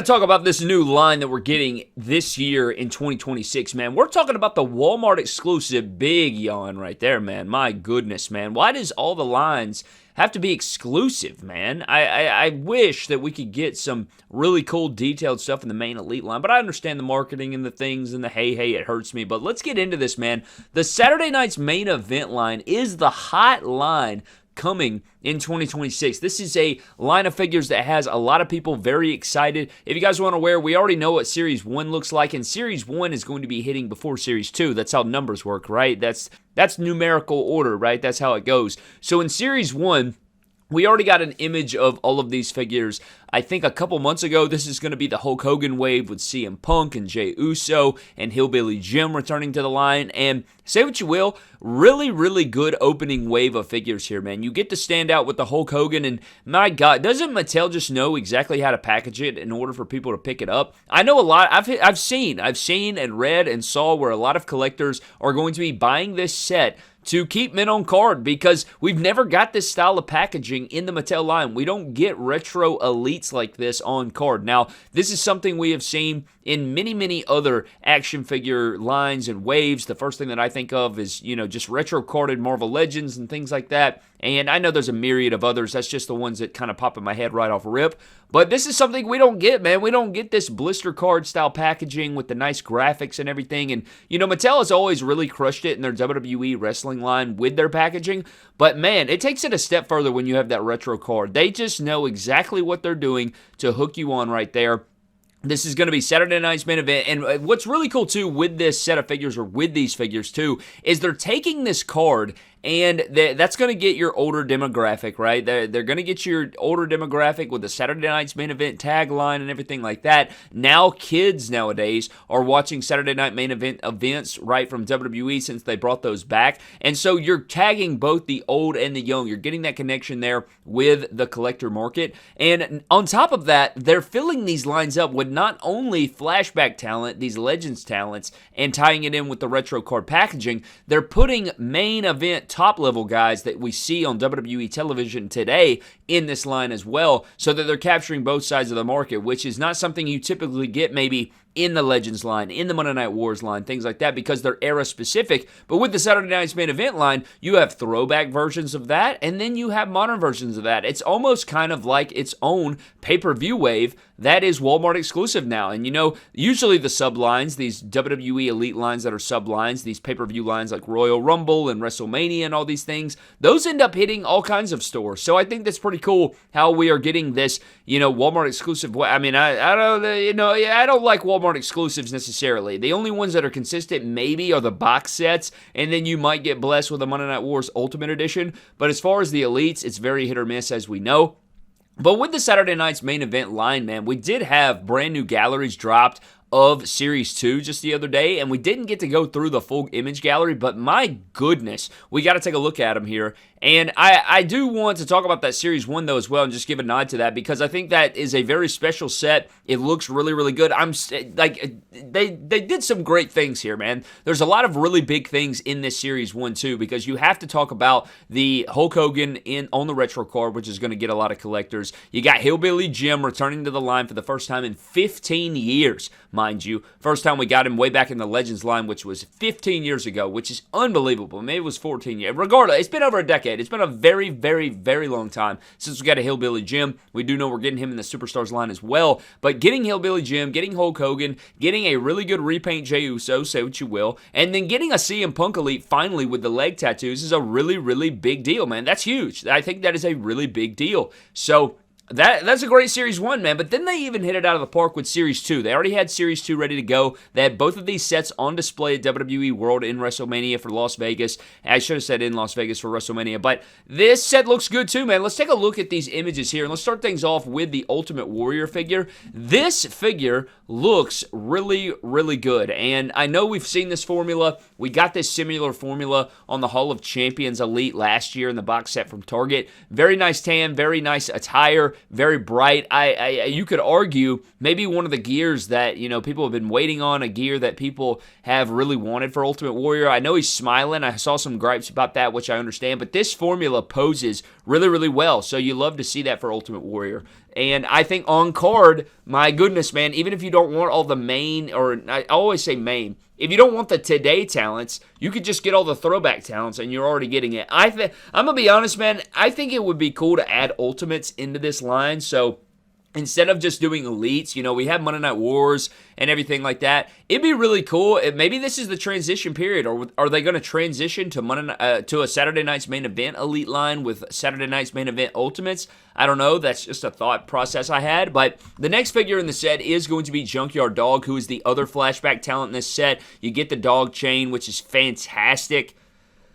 talk about this new line that we're getting this year in 2026, man. We're talking about the Walmart exclusive. Big yawn right there, man. My goodness, man. Why does all the lines have to be exclusive, man? I wish that we could get some really cool detailed stuff in the main elite line, but I understand the marketing and the things and the hey, it hurts me. But let's get into this, man. The Saturday night's main event line is the hot line coming in 2026. This is a line of figures that has a lot of people very excited. If you guys want to aware, we already know what Series 1 looks like, and Series 1 is going to be hitting before Series 2. That's how numbers work, right? That's numerical order, right? That's how it goes. So in Series 1, we already got an image of all of these figures. I think a couple months ago, this is going to be the Hulk Hogan wave with CM Punk and Jey Uso and Hillbilly Jim returning to the line. And say what you will, really, really good opening wave of figures here, man. You get to stand out with the Hulk Hogan, and my God, doesn't Mattel just know exactly how to package it in order for people to pick it up? I know a lot. I've seen and read and saw where a lot of collectors are going to be buying this set to keep men on card because we've never got this style of packaging in the Mattel line. We don't get retro elites like this on card. Now, this is something we have seen in many, many other action figure lines and waves. The first thing that I think of is, just retro carded Marvel Legends and things like that. And I know there's a myriad of others. That's just the ones that kind of pop in my head right off rip. But this is something we don't get, man. We don't get this blister card style packaging with the nice graphics and everything. And, Mattel has always really crushed it in their WWE wrestling line with their packaging. But, man, it takes it a step further when you have that retro card. They just know exactly what they're doing to hook you on right there. This is going to be Saturday night's main event, and what's really cool, too, with this set of figures, or with these figures, too, is they're taking this card, and that's going to get your older demographic, right? They're going to get your older demographic with the Saturday night's main event tagline and everything like that. Now, kids nowadays are watching Saturday night main event events, right, from WWE since they brought those back, and so you're tagging both the old and the young. You're getting that connection there with the collector market, and on top of that, they're filling these lines up with not only flashback talent, these Legends talents, and tying it in with the retro card packaging, they're putting main event top-level guys that we see on WWE television today in this line as well, so that they're capturing both sides of the market, which is not something you typically get maybe in the Legends line, in the Monday Night Wars line, things like that, because they're era-specific. But with the Saturday Night's Main Event line, you have throwback versions of that, and then you have modern versions of that. It's almost kind of like its own pay-per-view wave that is Walmart exclusive now. And usually the sub-lines, these WWE Elite lines that are sub-lines, these pay-per-view lines like Royal Rumble and WrestleMania and all these things, those end up hitting all kinds of stores. So I think that's pretty cool how we are getting this, Walmart exclusive. I mean, I don't like Walmart exclusives necessarily. The only ones that are consistent maybe are the box sets, and then you might get blessed with a Monday Night Wars Ultimate Edition. But as far as the elites, it's very hit or miss, as we know. But with the Saturday night's main event line, man, we did have brand new galleries dropped of Series 2 just the other day, and we didn't get to go through the full image gallery, but my goodness, we got to take a look at them here. And I do want to talk about that Series 1, though, as well, and just give a nod to that, because I think that is a very special set. It looks really, really good. They did some great things here, man. There's a lot of really big things in this Series 1, too, because you have to talk about the Hulk Hogan on the retro card, which is going to get a lot of collectors. You got Hillbilly Jim returning to the line for the first time in 15 years, mind you. First time we got him way back in the Legends line, which was 15 years ago, which is unbelievable. Maybe it was 14 years. Regardless, it's been over a decade. It's been a very, very, very long time since we got a Hillbilly Jim. We do know we're getting him in the Superstars line as well, but getting Hillbilly Jim, getting Hulk Hogan, getting a really good repaint Jey Uso, say what you will, and then getting a CM Punk Elite finally with the leg tattoos is a really, really big deal, man. That's huge. I think that is a really big deal. So That's a great Series 1, man, but then they even hit it out of the park with Series 2. They already had Series 2 ready to go. They had both of these sets on display at WWE World in WrestleMania for Las Vegas. I should have said in Las Vegas for WrestleMania, but this set looks good too, man. Let's take a look at these images here, and let's start things off with the Ultimate Warrior figure. This figure looks really, really good, and I know we've seen this formula. We got this similar formula on the Hall of Champions Elite last year in the box set from Target. Very nice tan, very nice attire, very bright. You could argue maybe one of the gears that, people have been waiting on, a gear that people have really wanted for Ultimate Warrior. I know he's smiling. I saw some gripes about that, which I understand, but this formula poses really, really well, so you love to see that for Ultimate Warrior. And I think on card, my goodness, man, even if you don't want all the main, or I always say main, if you don't want the today talents, you could just get all the throwback talents and you're already getting it. I'm going to be honest, man, I think it would be cool to add ultimates into this line. So instead of just doing elites, we have Monday Night Wars and everything like that. It'd be really cool. Maybe this is the transition period, or are they going to transition to to a Saturday night's main event elite line with Saturday night's main event ultimates? I don't know. That's just a thought process I had. But the next figure in the set is going to be Junkyard Dog, who is the other flashback talent in this set. You get the dog chain, which is fantastic.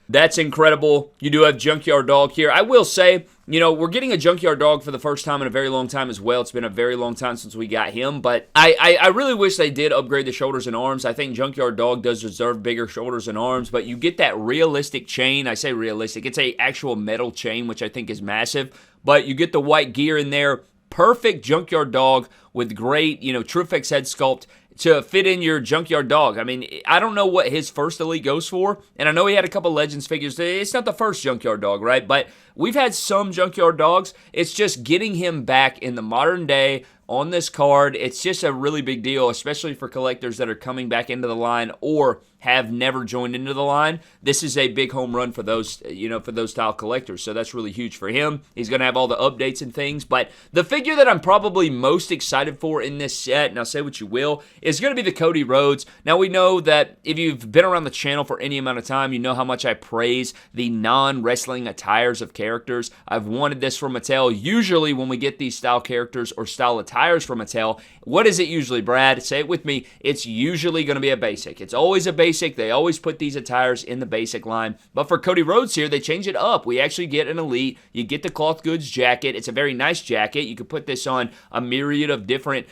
That's incredible. You do have Junkyard Dog here. I will say, we're getting a Junkyard Dog for the first time in a very long time as well. It's been a very long time since we got him, but I really wish they did upgrade the shoulders and arms. I think Junkyard Dog does deserve bigger shoulders and arms, but you get that realistic chain. I say realistic. It's a actual metal chain, which I think is massive, but you get the white gear in there. Perfect Junkyard Dog with great, TrueFX head sculpt to fit in your Junkyard Dog. I mean, I don't know what his first elite goes for, and I know he had a couple Legends figures. It's not the first Junkyard Dog, right? But we've had some Junkyard Dogs. It's just getting him back in the modern day on this card. It's just a really big deal, especially for collectors that are coming back into the line or have never joined into the line. This is a big home run for those, for those style collectors. So that's really huge for him. He's going to have all the updates and things. But the figure that I'm probably most excited for in this set, now say what you will, is going to be the Cody Rhodes. Now we know that if you've been around the channel for any amount of time, you know how much I praise the non-wrestling attires of characters. I've wanted this from Mattel. Usually when we get these style characters or style attires from Mattel, what is it usually, Brad? Say it with me. It's usually going to be a basic. It's always a basic. They always put these attires in the basic line. But for Cody Rhodes here, they change it up. We actually get an elite. You get the cloth goods jacket. It's a very nice jacket. You could put this on a myriad of different,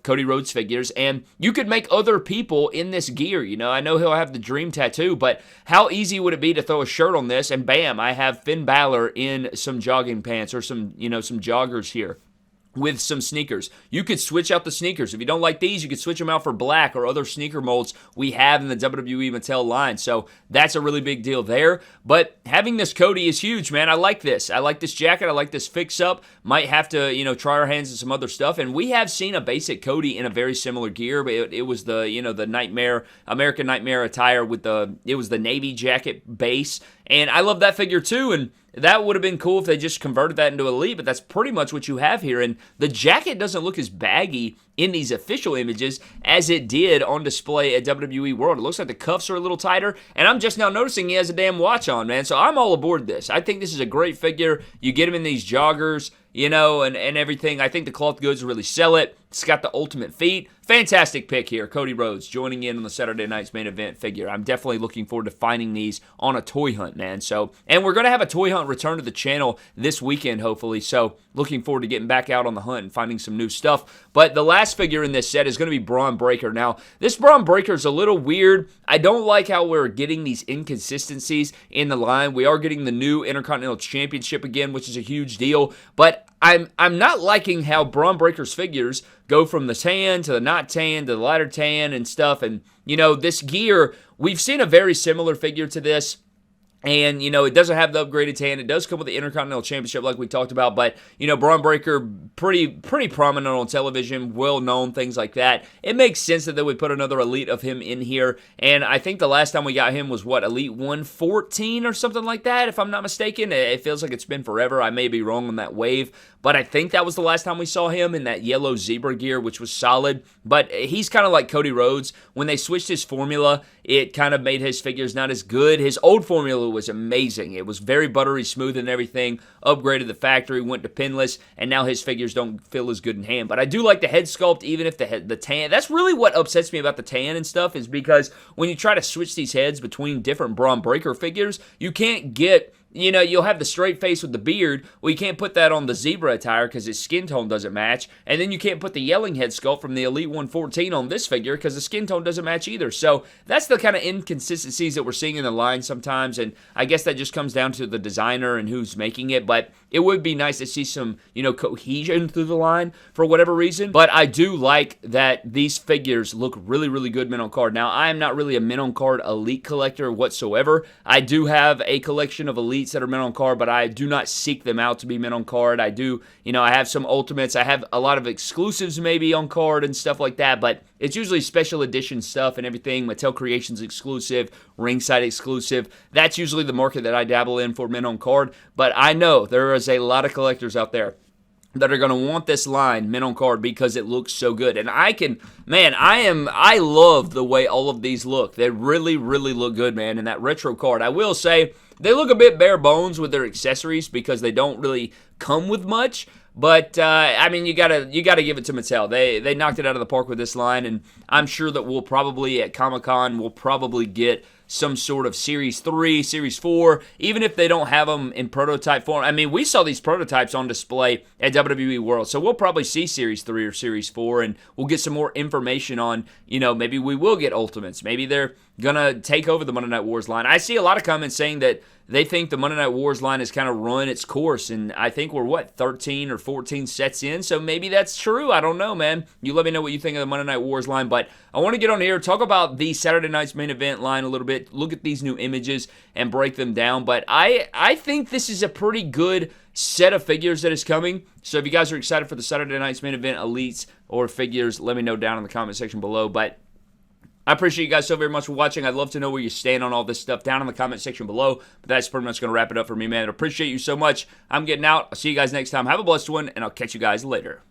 Cody Rhodes figures. And you could make other people in this gear. I know he'll have the dream tattoo, but how easy would it be to throw a shirt on this and bam, I have Finn Balor in some jogging pants or some joggers here with some sneakers. You could switch out the sneakers. If you don't like these, you could switch them out for black or other sneaker molds we have in the WWE Mattel line. So that's a really big deal there. But having this Cody is huge, man. I like this. I like this jacket. I like this fix-up. Might have to, try our hands at some other stuff. And we have seen a basic Cody in a very similar gear, but it was the, the Nightmare, American Nightmare attire with it was the Navy jacket base. And I love that figure too. And that would have been cool if they just converted that into elite, but that's pretty much what you have here. And the jacket doesn't look as baggy in these official images as it did on display at WWE World. It looks like the cuffs are a little tighter, and I'm just now noticing he has a damn watch on, man. So I'm all aboard this. I think this is a great figure. You get him in these joggers, and everything. I think the cloth goods really sell it. It's got the ultimate feet. Fantastic pick here. Cody Rhodes joining in on the Saturday night's main event figure. I'm definitely looking forward to finding these on a toy hunt, man. So, and we're going to have a toy hunt return to the channel this weekend, hopefully. So, looking forward to getting back out on the hunt and finding some new stuff. But the last figure in this set is going to be Braun Breaker. Now, this Braun Breaker is a little weird. I don't like how we're getting these inconsistencies in the line. We are getting the new Intercontinental Championship again, which is a huge deal. But I'm not liking how Braun Breaker's figures go from the tan to the not tan to the lighter tan and stuff. And, this gear, we've seen a very similar figure to this. And, it doesn't have the upgraded tan. It does come with the Intercontinental Championship like we talked about. But, Braun Breaker, pretty prominent on television, well-known, things like that. It makes sense that they would put another elite of him in here. And I think the last time we got him was, Elite 114 or something like that, if I'm not mistaken. It feels like it's been forever. I may be wrong on that wave. But I think that was the last time we saw him in that yellow zebra gear, which was solid. But he's kind of like Cody Rhodes. When they switched his formula, it kind of made his figures not as good. His old formula was amazing. It was very buttery smooth and everything. Upgraded the factory, went to pinless, and now his figures don't feel as good in hand. But I do like the head sculpt, even if the tan. That's really what upsets me about the tan and stuff, is because when you try to switch these heads between different Braun Breaker figures, you can't get... you'll have the straight face with the beard. Well, you can't put that on the zebra attire because his skin tone doesn't match. And then you can't put the yelling head sculpt from the Elite 114 on this figure because the skin tone doesn't match either. So that's the kind of inconsistencies that we're seeing in the line sometimes. And I guess that just comes down to the designer and who's making it. But it would be nice to see some, cohesion through the line for whatever reason. But I do like that these figures look really, really good men on card. Now, I am not really a men on card elite collector whatsoever. I do have a collection of elite elites that are mint on card, but I do not seek them out to be mint on card. I do, I have some ultimates. I have a lot of exclusives maybe on card and stuff like that, but it's usually special edition stuff and everything. Mattel Creations exclusive, ringside exclusive. That's usually the market that I dabble in for mint on card, but I know there is a lot of collectors out there that are going to want this line mint on card because it looks so good. And I love the way all of these look. They really, really look good, man. And that retro card, I will say, they look a bit bare bones with their accessories because they don't really come with much. But you gotta give it to Mattel. They knocked it out of the park with this line, and I'm sure that we'll probably at Comic-Con get some sort of Series 3, Series 4, even if they don't have them in prototype form. I mean, we saw these prototypes on display at WWE World, so we'll probably see Series 3 or Series 4, and we'll get some more information on, maybe we will get Ultimates. Maybe they're going to take over the Monday Night Wars line. I see a lot of comments saying that they think the Monday Night Wars line has kind of run its course, and I think we're, 13 or 14 sets in, so maybe that's true. I don't know, man. You let me know what you think of the Monday Night Wars line, but I want to get on here, talk about the Saturday Night's Main Event line a little bit, look at these new images, and break them down, but I think this is a pretty good set of figures that is coming, so if you guys are excited for the Saturday Night's Main Event Elites or figures, let me know down in the comment section below, but I appreciate you guys so very much for watching. I'd love to know where you stand on all this stuff down in the comment section below. But that's pretty much going to wrap it up for me, man. I appreciate you so much. I'm getting out. I'll see you guys next time. Have a blessed one, and I'll catch you guys later.